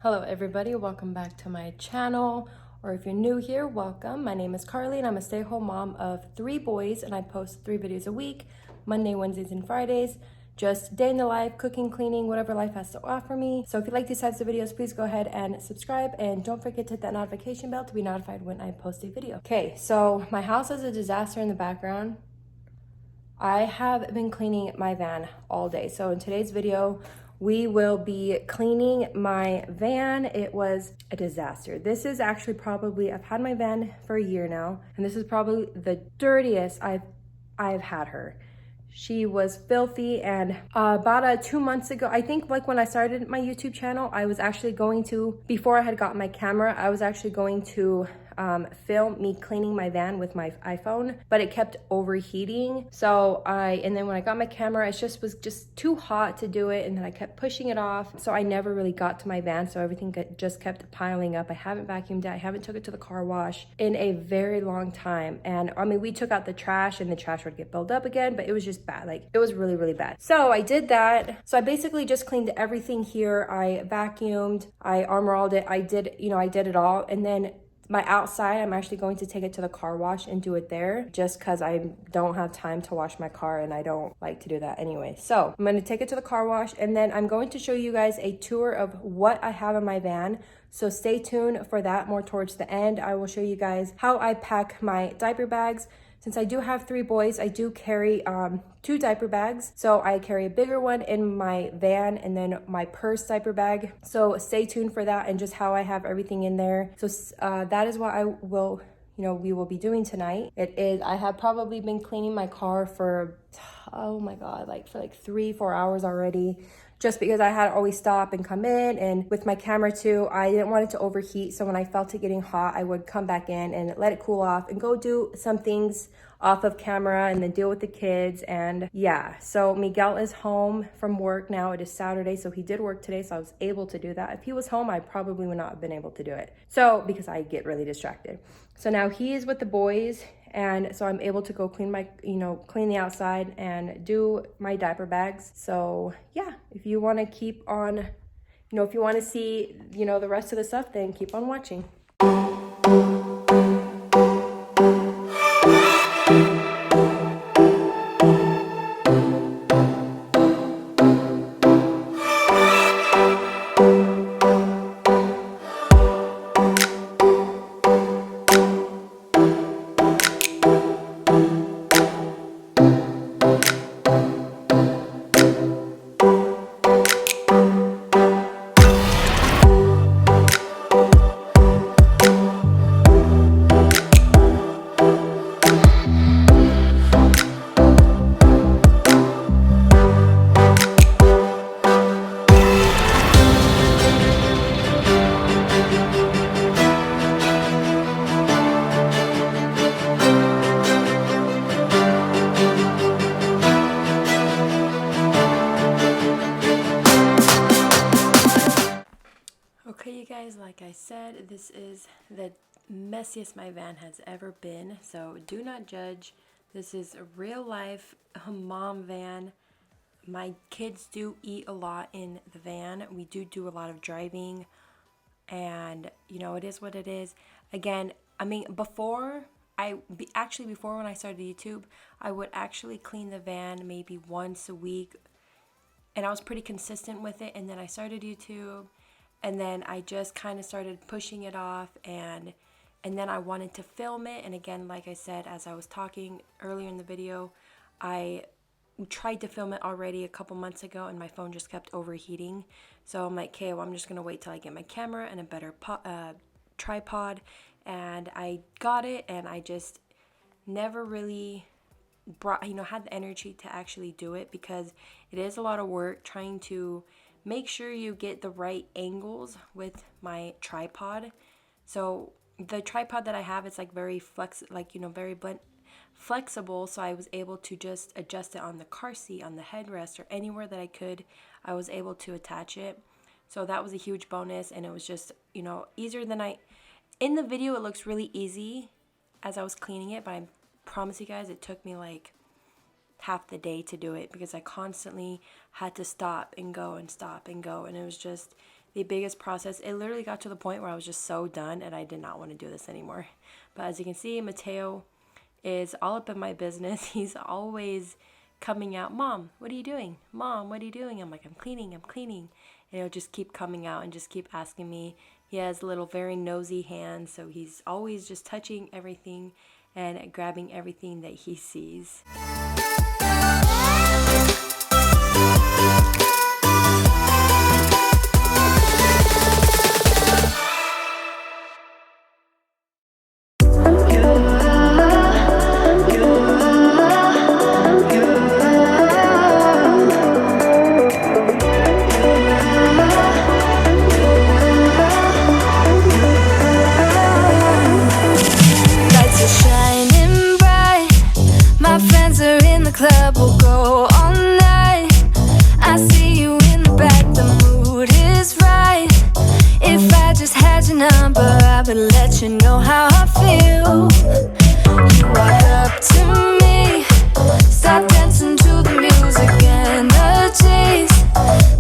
Hello everybody, welcome back to my channel, or if you're new here, welcome. My name is Carly and I'm a stay-at-home mom of 3 boys, and I post 3 videos a week, Monday, Wednesdays, and Fridays. Just day in the life, cooking, cleaning, whatever life has to offer me. So if you like these types of videos, please go ahead and subscribe, and don't forget to hit that notification bell to be notified when I post a video. Okay, so my house is a disaster in the background. I have been cleaning my van all day. So in today's video, we will be cleaning my van. It was a disaster. This is actually probably, I've had my van for a year now, and this is probably the dirtiest I've had her. She was filthy, and about 2 months ago, I think like when I started my YouTube channel, I was actually going to, before I had gotten my camera, I was actually going to film me cleaning my van with my iPhone, but it kept overheating. So and then when I got my camera, it was just too hot to do it, and then I kept pushing it off. So I never really got to my van, so everything just kept piling up. I haven't vacuumed it, I haven't took it to the car wash in a very long time. And I mean, we took out the trash and the trash would get built up again, but it was just bad. Like, it was really, really bad. So I did that. So I basically just cleaned everything here. I vacuumed, I armor-alled it, I did it all. And then my outside, I'm actually going to take it to the car wash and do it there, just because I don't have time to wash my car and I don't like to do that anyway. So I'm going to take it to the car wash, and then I'm going to show you guys a tour of what I have in my van. So stay tuned for that more towards the end. I will show you guys how I pack my diaper bags. Since I do have 3 boys, I do carry 2 diaper bags. So I carry a bigger one in my van and then my purse diaper bag. So stay tuned for that and just how I have everything in there. So that is what we will be doing tonight. I have probably been cleaning my car for, oh my God, for 3-4 hours already, just because I had to always stop and come in. And with my camera too, I didn't want it to overheat. So when I felt it getting hot, I would come back in and let it cool off and go do some things off of camera and then deal with the kids. And yeah, so Miguel is home from work now. It is Saturday, so he did work today, so I was able to do that. If he was home, I probably would not have been able to do it. So because I get really distracted. So now he is with the boys, and so I'm able to go clean clean the outside and do my diaper bags. So yeah, if you want to keep on, if you want to see, the rest of the stuff, then keep on watching. Okay, you guys, like I said, this is the messiest my van has ever been, so do not judge. This is a real life mom van. My kids do eat a lot in the van. We do a lot of driving, and it is what it is. Again, I mean, before when I started YouTube, I would actually clean the van maybe once a week, and I was pretty consistent with it. And then I started YouTube, and then I just kind of started pushing it off, and then I wanted to film it. And again, like I said, as I was talking earlier in the video, I tried to film it already a couple months ago, and my phone just kept overheating. So I'm like, okay, well, I'm just gonna wait till I get my camera and a better tripod. And I got it, and I just never really had the energy to actually do it, because it is a lot of work trying to make sure you get the right angles with my tripod. So the tripod that I have is very flexible, so I was able to just adjust it on the car seat, on the headrest, or anywhere that I could. I was able to attach it. So that was a huge bonus, and it was just, easier than in the video it looks really easy as I was cleaning it, but I promise you guys it took me half the day to do it, because I constantly had to stop and go, and it was just the biggest process. It literally got to the point where I was just so done and I did not want to do this anymore. But as you can see, Mateo is all up in my business. He's always coming out, Mom, what are you doing? Mom, what are you doing? I'm like, I'm cleaning. And he'll just keep coming out and just keep asking me. He has little very nosy hands, so he's always just touching everything and grabbing everything that he sees. Club will go all night. I see you in the back, the mood is right. If I just had your number, I would let you know how I feel. You walk up to me, start dancing to the music and the chase,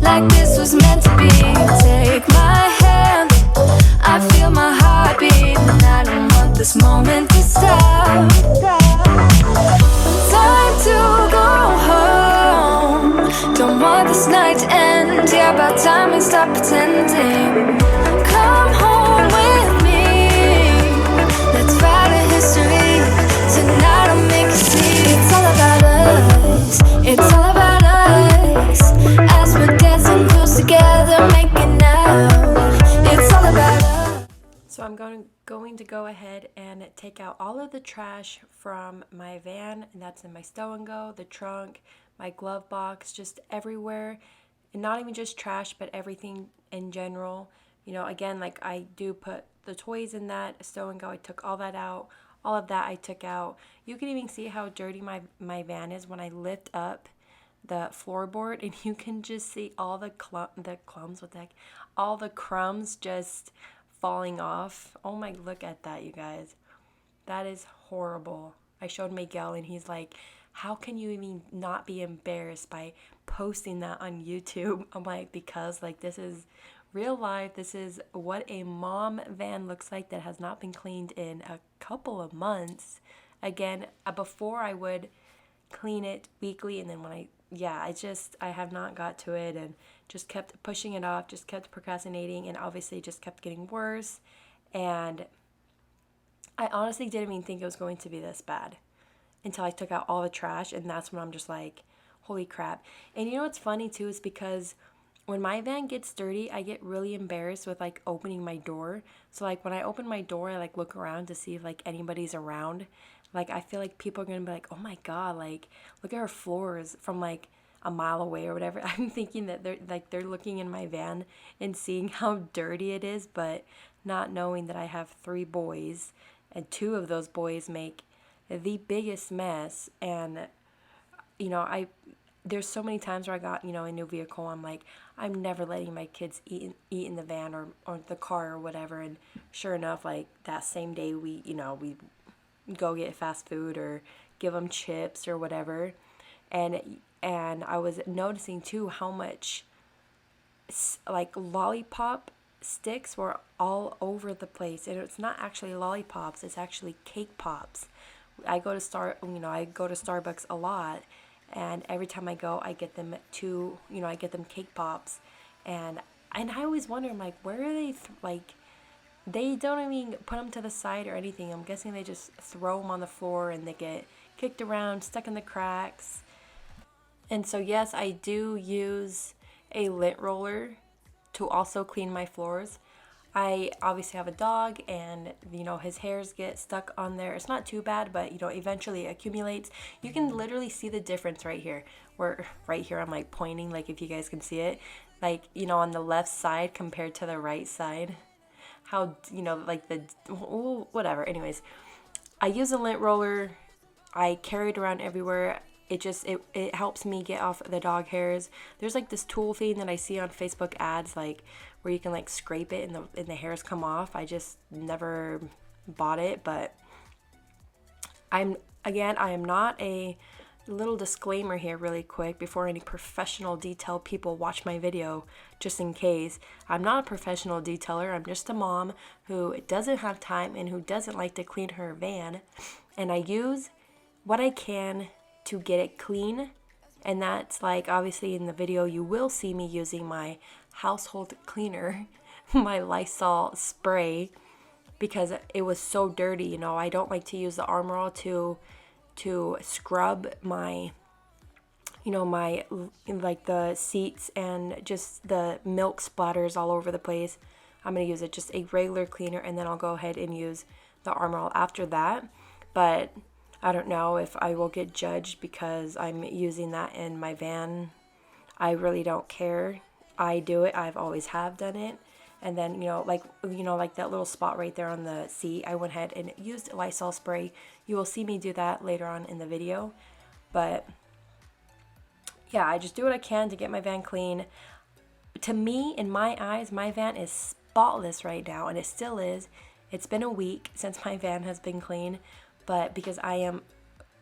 like this was meant to be. Take my hand, I feel my heart beat, and I don't want this moment to stop. Time to go home, don't want this night to end. Yeah, about time we stop pretending. Come home with me, let's write a history. Tonight I'll make you see. It's all about us, it's all about us. As we're dancing close together, making out. It's all about us. So I'm going to go ahead and take out all of the trash from my van, and that's in my stow and go, the trunk, my glove box, just everywhere. And not even just trash, but everything in general. You know, again, like I do put the toys in that stow and go. I took all that out. All of that I took out. You can even see how dirty my van is when I lift up the floorboard, and you can just see all the crumbs, what the heck? All the crumbs just falling off. Oh my, look at that, you guys. That is horrible. I showed Miguel and he's like, how can you even not be embarrassed by posting that on YouTube? I'm like, because like this is real life. This is what a mom van looks like that has not been cleaned in a couple of months. Again, before I would clean it weekly, and then when I have not got to it and just kept pushing it off, just kept procrastinating, and obviously just kept getting worse. And I honestly didn't even think it was going to be this bad until I took out all the trash, and that's when I'm just like, holy crap. And you know what's funny too is because when my van gets dirty, I get really embarrassed with like opening my door. So like when I open my door, I like look around to see if like anybody's around. Like I feel like people are gonna be like, oh my god, like look at her floors from like a mile away or whatever. I'm thinking that they're looking in my van and seeing how dirty it is, but not knowing that I have 3 boys, and 2 of those boys make the biggest mess. And you know, there's so many times where I got, you know, a new vehicle, I'm like, I'm never letting my kids eat in the van or the car or whatever. And sure enough, like that same day we go get fast food or give them chips or whatever. And I was noticing too how much like lollipop sticks were all over the place. And it's not actually lollipops, it's actually cake pops. I go to Starbucks a lot, and every time I go, I get them I get them cake pops. And I always wonder, I'm like, where are they they don't even put them to the side or anything. I'm guessing they just throw them on the floor and they get kicked around, stuck in the cracks. And so yes, I do use a lint roller to also clean my floors. I obviously have a dog, and you know, his hairs get stuck on there. It's not too bad, but you know, eventually it accumulates. You can literally see the difference right here. Right here I'm like pointing, like if you guys can see it, like, you know, on the left side compared to the right side, how, you know, like whatever. Anyways, I use a lint roller. I carry it around everywhere. It helps me get off the dog hairs. There's like this tool thing that I see on Facebook ads, like where you can like scrape it and the hairs come off. I just never bought it, but I am not a little disclaimer here really quick before any professional detail people watch my video, just in case. I'm not a professional detailer. I'm just a mom who doesn't have time and who doesn't like to clean her van. And I use what I can to get it clean. And that's like, obviously in the video you will see me using my household cleaner, my Lysol spray, because it was so dirty. You know, I don't like to use the Armor All to scrub my, you know, my, like the seats and just the milk splatters all over the place. I'm going to use it just a regular cleaner, and then I'll go ahead and use the Armor All after that. But I don't know if I will get judged because I'm using that in my van. I really don't care. I do it. I've always have done it. And then, like that little spot right there on the seat, I went ahead and used Lysol spray. You will see me do that later on in the video. But yeah, I just do what I can to get my van clean. To me, in my eyes, my van is spotless right now, and it still is. It's been a week since my van has been clean, but because I'm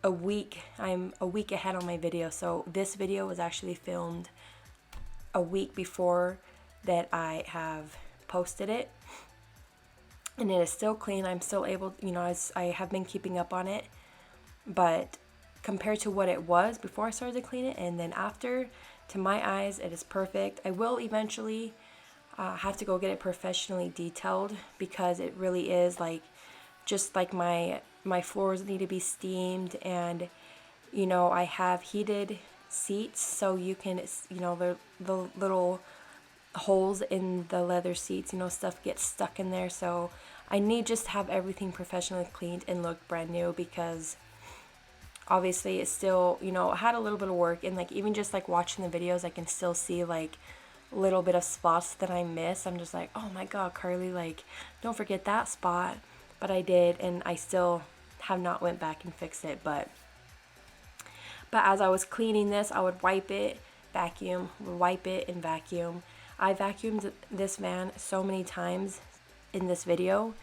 a week ahead on my video. So this video was actually filmed a week before that I have posted it, and it is still clean. I'm still able, I have been keeping up on it, but compared to what it was before I started to clean it and then after, to my eyes, it is perfect. I will eventually have to go get it professionally detailed, because it really is like, just like my floors need to be steamed, and I have heated seats, so you can, the little holes in the leather seats, stuff gets stuck in there. So I need just to have everything professionally cleaned and look brand new, because obviously it's still, had a little bit of work, and like even just like watching the videos, I can still see like a little bit of spots that I miss. I'm just like, oh my god, Carly, like don't forget that spot. But I did, and I still have not went back and fixed it. But as I was cleaning this, I would wipe it, vacuum, wipe it, and vacuum. I vacuumed this van so many times in this video,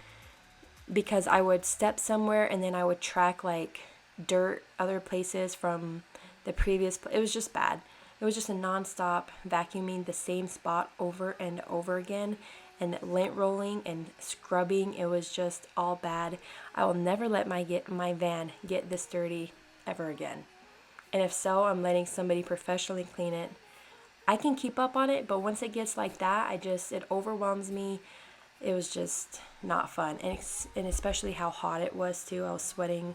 because I would step somewhere and then I would track like dirt other places from the previous. It was just bad. It was just a non-stop vacuuming the same spot over and over again, and lint rolling and scrubbing. It was just all bad. I will never let my van get this dirty ever again. And if so, I'm letting somebody professionally clean it. I can keep up on it, but once it gets like that, it overwhelms me. It was just not fun. And especially how hot it was too. I was sweating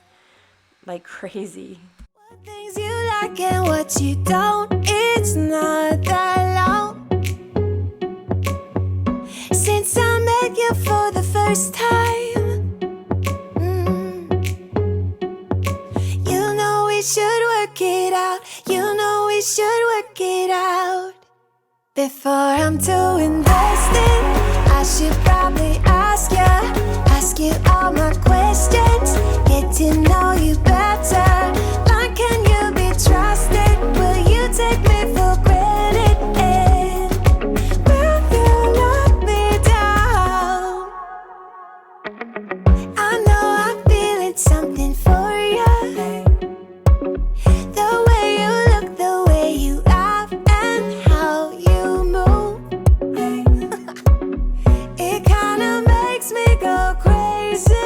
like crazy. What things you like and what you don't, it's not that long since I met you for the first time. You know we should work it out. You know we should work it out. Before I'm too invested, I should probably ask you all my questions, get to know you better. Like, can you be trusted? Will you take me for granted? And will you let me down? I know I'm feeling something for you. The way you look, the way you laugh, and how you move. It kinda makes me go crazy.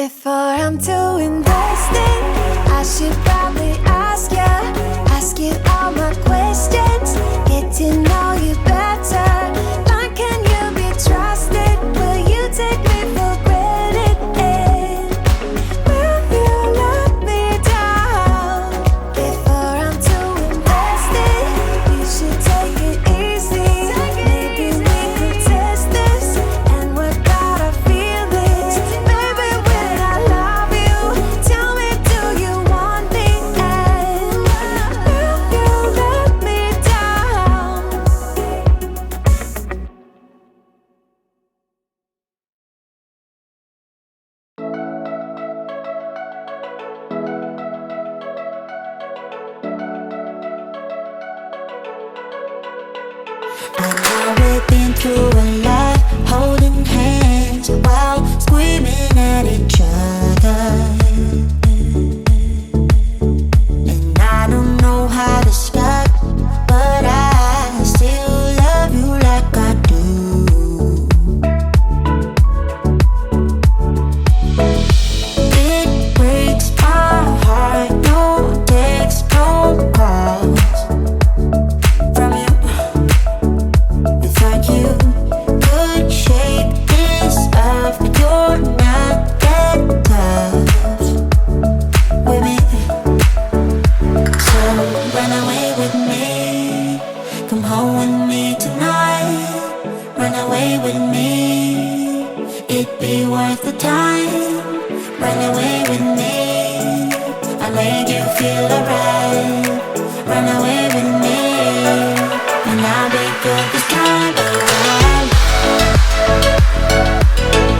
Before I'm too invested, I should probably ask you all my questions, get to know you better. Like, can you be trusted? Will you take me for granted? And will you let me down? Before I'm too invested, you should take it easy. Maybe we could test this and work out our feelings. Maybe when I love you, tell me, do you want me? And will you let me down? I know we've been through a lot, holding hands while screaming at each other. And I don't know how to start, but I still love you like I do. It breaks my heart, no text, no calls from you. Without you, could shape this up. You're not that tough with me. So run away with me, come home with me tonight. Run away with me, it'd be worth the time. Run away with me, I'll make you feel alright. Run away with me, and I'll be good this time around.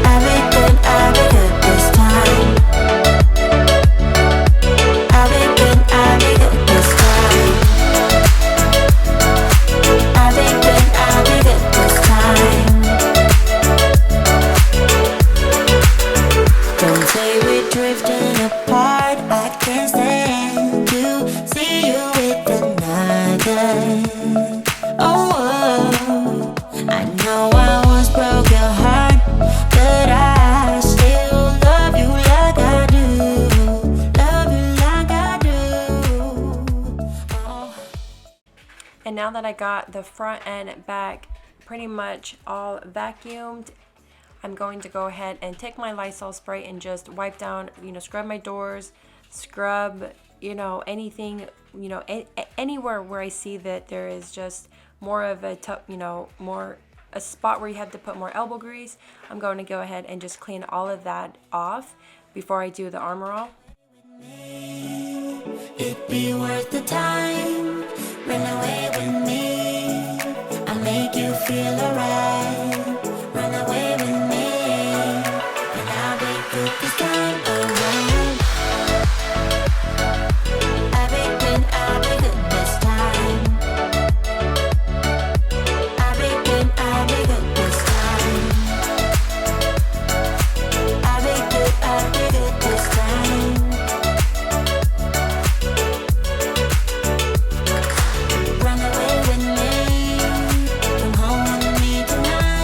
I'll be good this time. I'll be good this time. I'll be good this time. Don't say we're drifting apart, I can't stand to see you with another. Oh, I know I once broke your heart, but I still love you like I do. Love you like I do. Oh. And now that I got the front and back pretty much all vacuumed, I'm going to go ahead and take my Lysol spray and just wipe down, scrub my doors, scrub, anything, anywhere where I see that there is just more of a, a spot where you have to put more elbow grease. I'm going to go ahead and just clean all of that off before I do the Armor All. It'd be worth the time. Run away with me, I'll make you feel alright. Run away with me, and I'll be good this time around. I'll be good this time. I'll be good this time. I'll be good this time. Run away with me, come home with me tonight.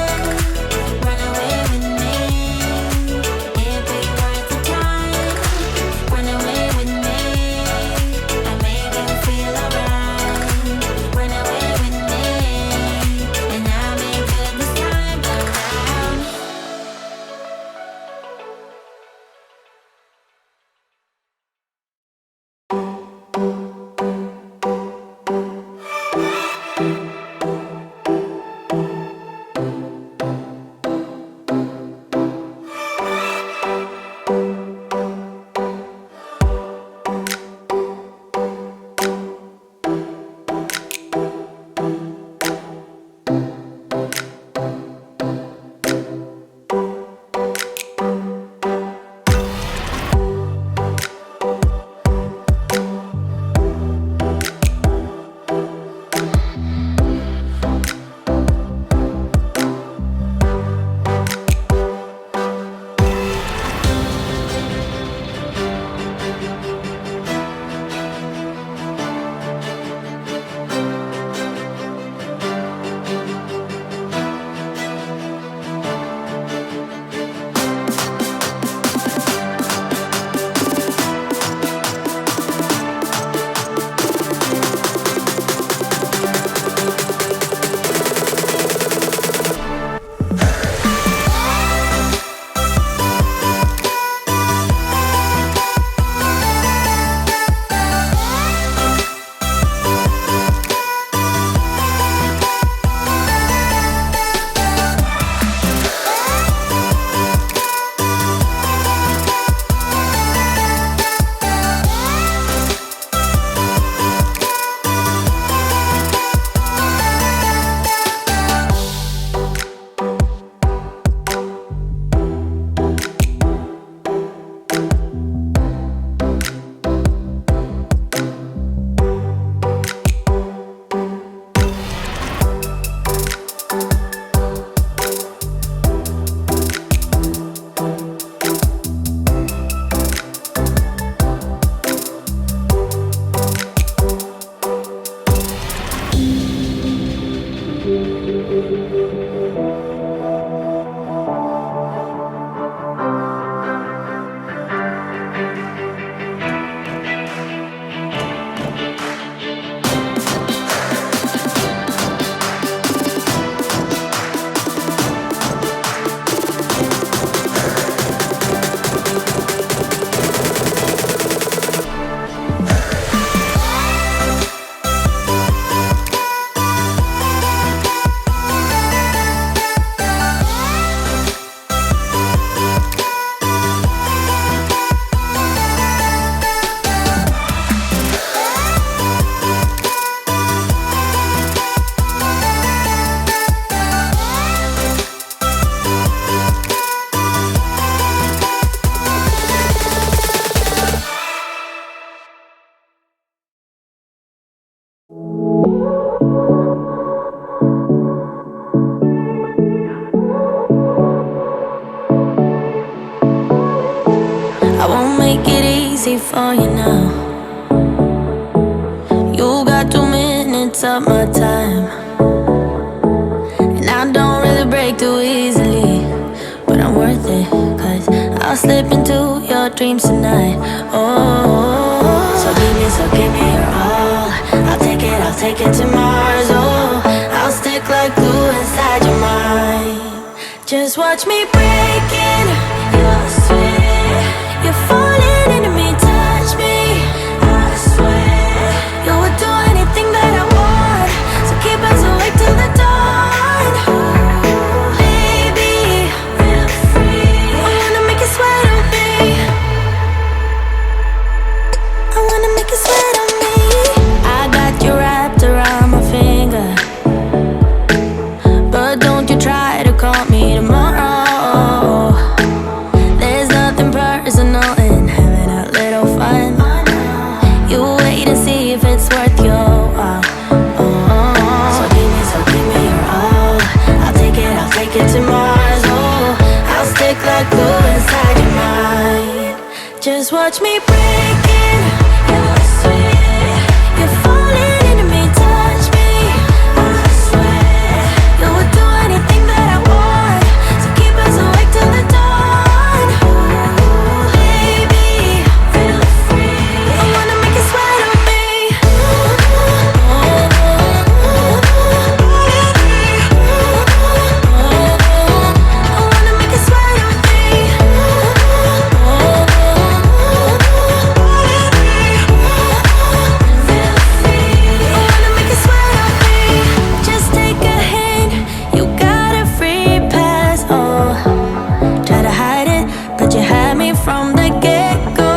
make it easy for you now. You got 2 minutes of my time, and I don't really break too easily, but I'm worth it, 'cause I'll slip into your dreams tonight. Oh, so give me your all. I'll take it to Mars. Oh, I'll stick like glue inside your mind. Just watch me breaking your sweat. You're falling into me, touch me, I swear. You would do anything that I want, so keep us awake till the dawn. Baby, feel free. I wanna make you sweat on me. I wanna make you sweat on me. I got you wrapped around my finger, but don't you try to call me tomorrow. There's nothing personal in having a little fun. You wait and see if it's worth your while. So give me your all. I'll take it to Mars. Oh, I'll stick like glue inside your mind. Just watch me breaking your sweat. You're falling into me, touch me, I swear. You would do anything that I want, so keep us awake till the dawn. Baby, feel free. I wanna make you sweat on me. I wanna make you sweat on me. Feel free. I wanna make you sweat on me. Just take a hint, you got a free pass. Oh, try to hide it, but you had me from the get-go.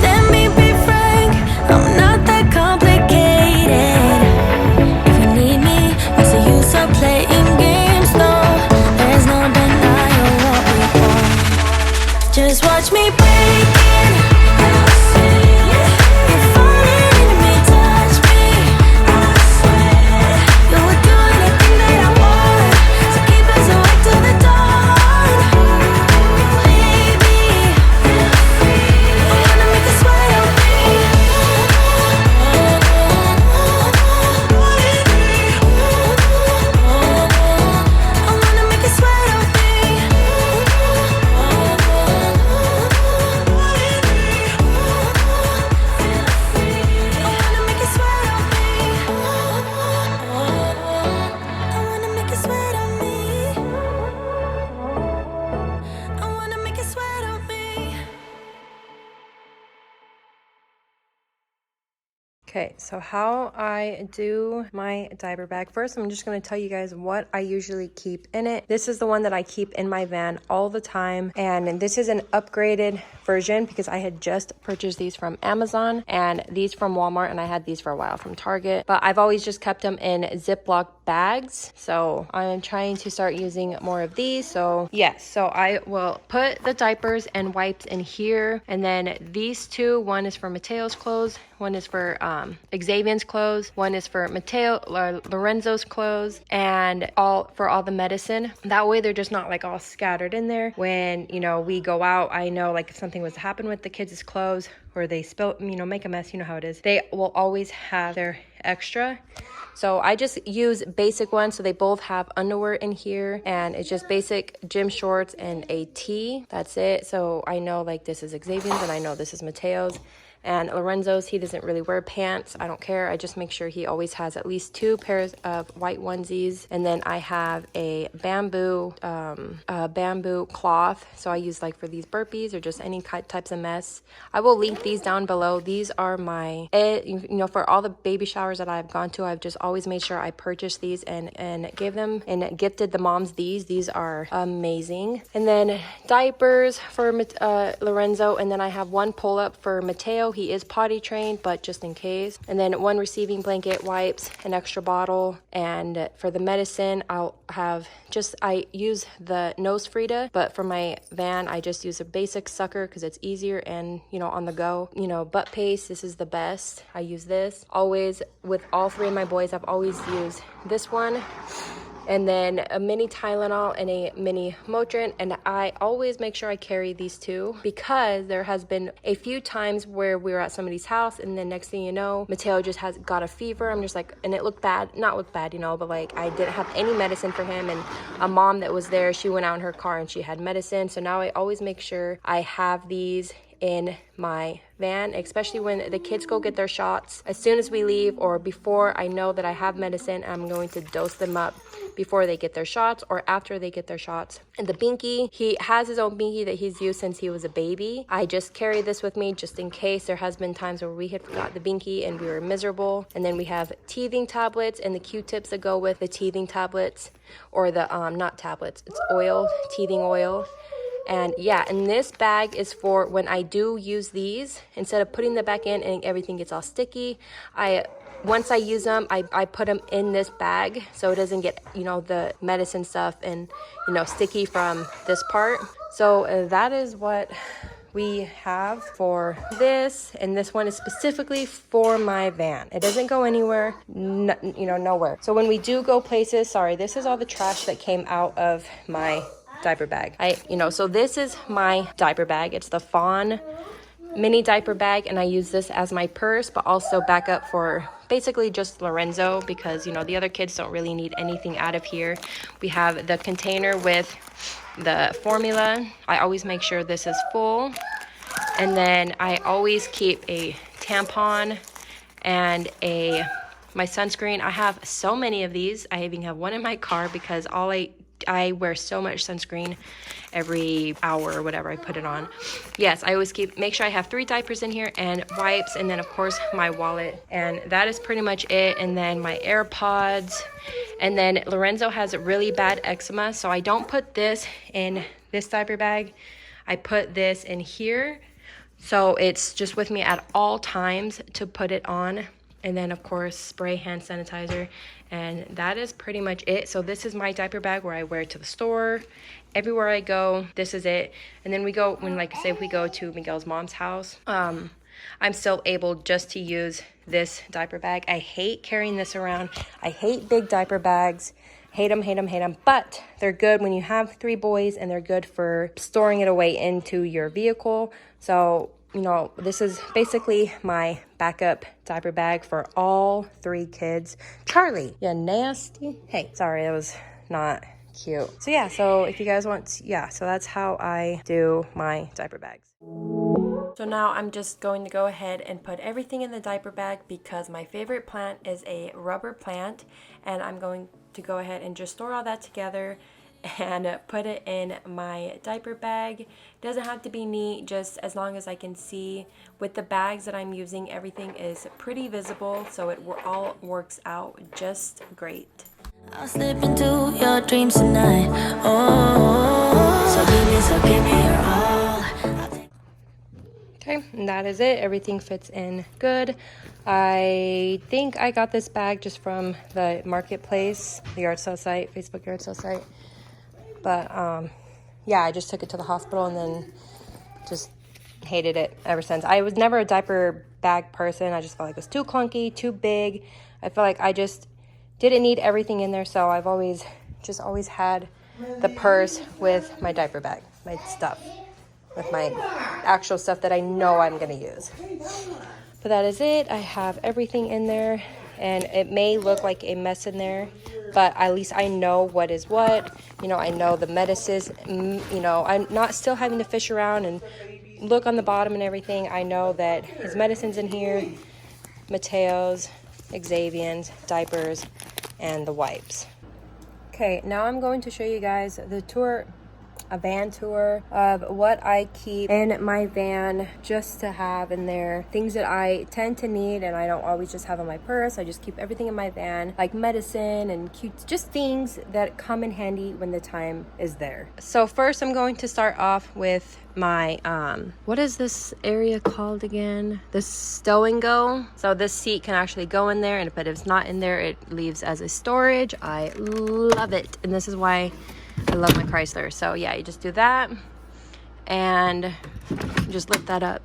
Let me be frank, I'm not that complicated. If you need me, what's the use of playing games though? There's no denying what we want. Just watch me breaking your sweat. You're falling into me, touch me, I swear. You would do anything that I want, so keep us awake till the dawn. Baby, feel free. I wanna make you sweat on me. I wanna make you sweat on me. I wanna make you sweat on me. I wanna make you sweat on me. I wanna make you sweat on me. Okay, so how I do my diaper bag. First, I'm just going to tell you guys what I usually keep in it. This is the one that I keep in my van all the time, and this is an upgraded version because I had just purchased these from Amazon and these from Walmart, and I had these for a while from Target, but I've always just kept them in Ziploc bags, so I'm trying to start using more of these. So yes, so I will put the diapers and wipes in here, and then these two, one is for Mateo's clothes, one is for Xavier's clothes, one is for Lorenzo's clothes, and all the medicine. That way they're just not like all scattered in there. When, you know, we go out, I know like if something was to happen with the kids' clothes or they spill, you know, make a mess, you know how it is. They will always have their extra. So I just use basic ones. So they both have underwear in here, and it's just basic gym shorts and a tee. That's it. So I know like this is Xavier's and I know this is Mateo's. And Lorenzo's, he doesn't really wear pants. I don't care. I just make sure he always has at least 2 pairs of white onesies. And then I have a bamboo cloth. So I use like for these burpees or just any types of mess. I will link these down below. These are my, you know, for all the baby showers that I've gone to, I've just always made sure I purchased these and gave them and gifted the moms these. These are amazing. And then diapers for Lorenzo. And then I have one pull-up for Mateo. He is potty trained, but just in case. And then one receiving blanket, wipes, an extra bottle. And for the medicine, I'll have I use the nose Frida, but for my van, I just use a basic sucker because it's easier and, you know, on the go. You know, butt paste, this is the best. I use this. Always, with all 3 of my boys, I've always used this one. and then a mini Tylenol and a mini Motrin. And I always make sure I carry these two because there has been a few times where we were at somebody's house and then next thing you know, Mateo just has got a fever. I'm just like, and it looked bad, not look bad, you know, but like I didn't have any medicine for him. And a mom that was there, she went out in her car and she had medicine. So now I always make sure I have these in my van, especially when the kids go get their shots. As soon as we leave or before I know that I have medicine, I'm going to dose them up before they get their shots or after they get their shots. And the binky, he has his own binky that he's used since he was a baby. I just carry this with me just in case. There has been times where we had forgot the binky and we were miserable. And then we have teething tablets and the Q-tips that go with the teething tablets, or the not tablets, it's oil, teething oil. And yeah, and this bag is for when I do use these, instead of putting them back in and everything gets all sticky, once I use them, I put them in this bag so it doesn't get, you know, the medicine stuff and, you know, sticky from this part. So that is what we have for this, and this one is specifically for my van. It doesn't go anywhere, you know, nowhere. So when we do go places, sorry, this is all the trash that came out of my diaper bag. So this is my diaper bag. It's the Fawn mini diaper bag, and I use this as my purse, but also backup for basically just Lorenzo because, you know, the other kids don't really need anything out of here. We have the container with the formula. I always make sure this is full. And then I always keep a tampon and my sunscreen. I have so many of these. I even have one in my car because I wear so much sunscreen every hour or whatever I put it on. Yes, I always make sure I have 3 diapers in here and wipes, and then of course my wallet, and that is pretty much it. And then my AirPods, and then Lorenzo has really bad eczema, so I don't put this in this diaper bag. I put this in here, so it's just with me at all times to put it on. And then of course spray hand sanitizer, and that is pretty much it. So this is my diaper bag where I wear it to the store, everywhere I go. This is it. And then we go, when like say if we go to Miguel's mom's house, I'm still able just to use this diaper bag. I hate carrying this around. I hate big diaper bags. Hate them, but they're good when you have 3 boys, and they're good for storing it away into your vehicle. So, you know, this is basically my backup diaper bag for all 3 kids. Charlie, you nasty. Hey, sorry, that was not cute. So yeah, so if you guys want, so that's how I do my diaper bags. So now I'm just going to go ahead and put everything in the diaper bag because my favorite plant is a rubber plant, and I'm going to go ahead and just store all that together and put it in my diaper bag. Doesn't have to be neat, just as long as I can see. With the bags that I'm using, everything is pretty visible, so it all works out just great. I'll slip into your dreams tonight. Oh, so give me your all. Okay, and that is it. Everything fits in good. I think I got this bag just from the marketplace, the yard sale site, Facebook yard sale site. But yeah, I just took it to the hospital and then just hated it ever since. I was never a diaper bag person. I just felt like it was too clunky, too big. I felt like I just didn't need everything in there. So I've always had the purse with my diaper bag, my stuff, with my actual stuff that I know I'm going to use. But that is it. I have everything in there, and it may look like a mess in there, but at least I know what is what. You know, I know the medicines. You know, I'm not still having to fish around and look on the bottom and everything. I know that his medicine's in here, Mateo's, Xavier's, diapers, and the wipes. Okay, now I'm going to show you guys the tour, a van tour of what I keep in my van just to have in there. Things that I tend to need and I don't always just have in my purse. I just keep everything in my van, like medicine and cute, just things that come in handy when the time is there. So first I'm going to start off with my what is this area called again? The stow and go. So this seat can actually go in there, and but if it's not in there, it leaves as a storage. I love it, and this is why I love my Chrysler. So yeah, you just do that and just lift that up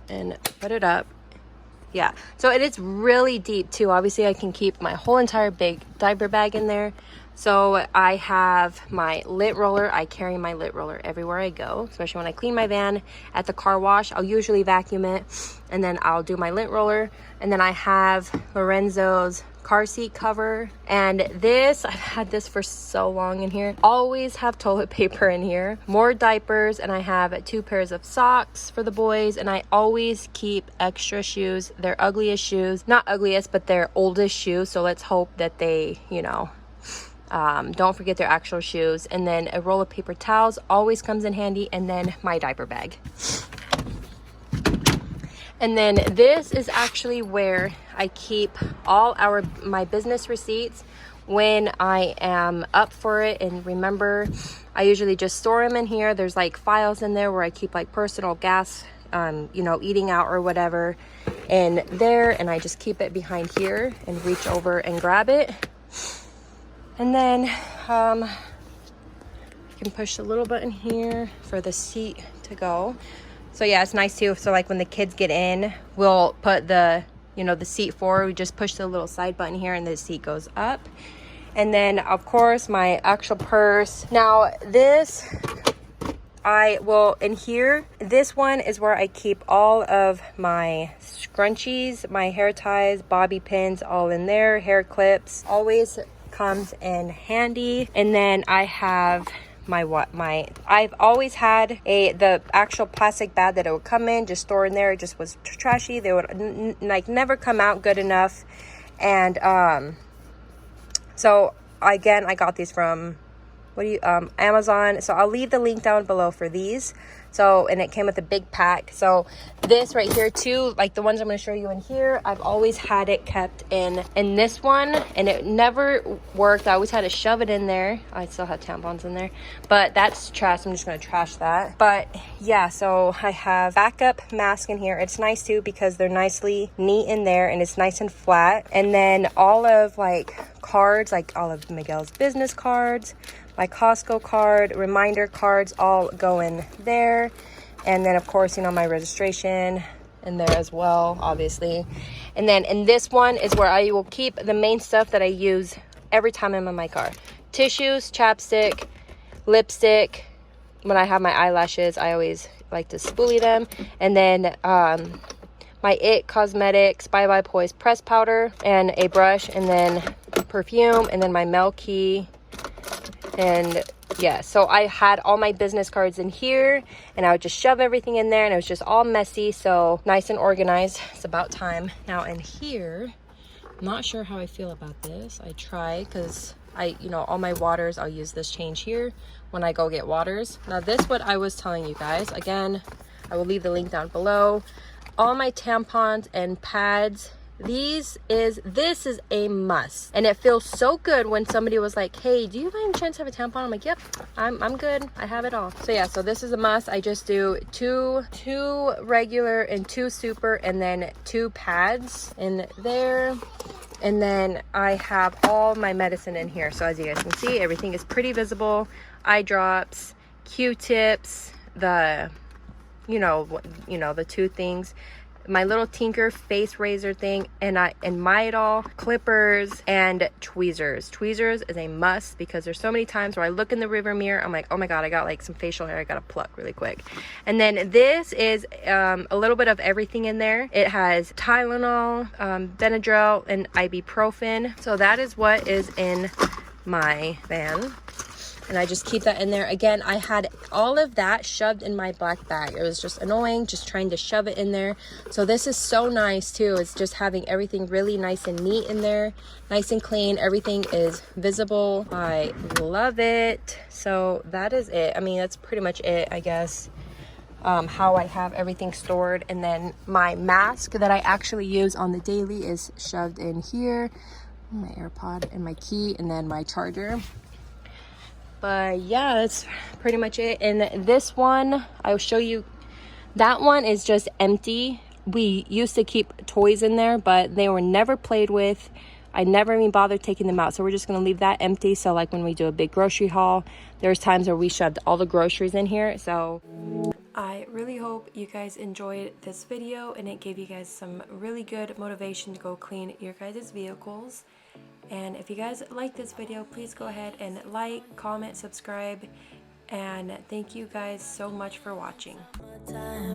and put it up. Yeah, so it is really deep too. Obviously I can keep my whole entire big diaper bag in there, So I have my lint roller. I carry my lint roller everywhere I go, especially when I clean my van at the car wash. I'll usually vacuum it and then I'll do my lint roller. And then I have Lorenzo's car seat cover, and this, I've had this for so long in here. Always have toilet paper in here, more diapers, and I have 2 pairs of socks for the boys, and I always keep extra shoes, their ugliest shoes, not ugliest, but their oldest shoes, so let's hope that they, you know, don't forget their actual shoes. And then a roll of paper towels always comes in handy, and then my diaper bag. And then this is actually where I keep all my business receipts when I am up for it. And remember, I usually just store them in here. There's like files in there where I keep like personal gas, you know, eating out or whatever in there. And I just keep it behind here and reach over and grab it. And then you can push the little button here for the seat to go. So yeah, it's nice too. So like when the kids get in, we'll put the, you know, the seat forward. We just push the little side button here and the seat goes up. And then of course my actual purse. Now this, I will, in here, this one is where I keep all of my scrunchies, my hair ties, bobby pins, all in there, hair clips, always comes in handy. And then I have I've always had the actual plastic bag that it would come in, just store in there. It just was trashy. They would like never come out good enough. And so again, I got these from Amazon. So I'll leave the link down below for these. So, and it came with a big pack. So this right here too, like the ones I'm going to show you in here, I've always had it kept in this one, and it never worked. I always had to shove it in there. I still had tampons in there, but that's trash. I'm just going to trash that. But yeah, so I have backup mask in here. It's nice too because they're nicely neat in there and it's nice and flat. And then all of like cards, like all of Miguel's business cards, my Costco card, reminder cards, all go in there. And then of course, you know, my registration in there as well, obviously. And then in this one is where I will keep the main stuff that I use every time I'm in my car. Tissues, chapstick, lipstick. When I have my eyelashes, I always like to spoolie them. And then my It Cosmetics Bye Bye Poise press powder and a brush, and then perfume, and then my Mel Key. And yeah, so I had all my business cards in here, and I would just shove everything in there, and it was just all messy. So nice and organized. It's about time. Now in here, I'm not sure how I feel about this. I try, because you know, all my waters, I'll use this change here when I go get waters. Now this, what I was telling you guys, again, I will leave the link down below. All my tampons and pads, this is a must. And it feels so good when somebody was like, hey, do you by any chance have a tampon? I'm like, yep, I'm good, I have it all. So yeah, so this is a must. I just do two regular and 2 super, and then 2 pads in there. And then I have all my medicine in here. So as you guys can see, everything is pretty visible. Eye drops, Q-tips, the the 2 things, my little Tinker face razor thing, and Midol, clippers, and tweezers. Tweezers is a must because there's so many times where I look in the river mirror, I'm like, oh my god, I got like some facial hair I gotta pluck really quick. And then this is a little bit of everything in there. It has Tylenol, Benadryl, and ibuprofen. So that is what is in my van. And I just keep that in there. Again, I had all of that shoved in my black bag. It was just annoying, just trying to shove it in there. So this is so nice too. It's just having everything really nice and neat in there, nice and clean. Everything is visible. I love it. So that is it. I mean, that's pretty much it, I guess. How I have everything stored. And then my mask that I actually use on the daily is shoved in here. My AirPod and my key, and then my charger. But yeah, that's pretty much it. And this one, I'll show you. That one is just empty. We used to keep toys in there, but they were never played with. I never even bothered taking them out. So we're just going to leave that empty. So like when we do a big grocery haul, there's times where we shoved all the groceries in here. So I really hope you guys enjoyed this video and it gave you guys some really good motivation to go clean your guys' vehicles. And if you guys like this video, please go ahead and like, comment, subscribe, and thank you guys so much for watching.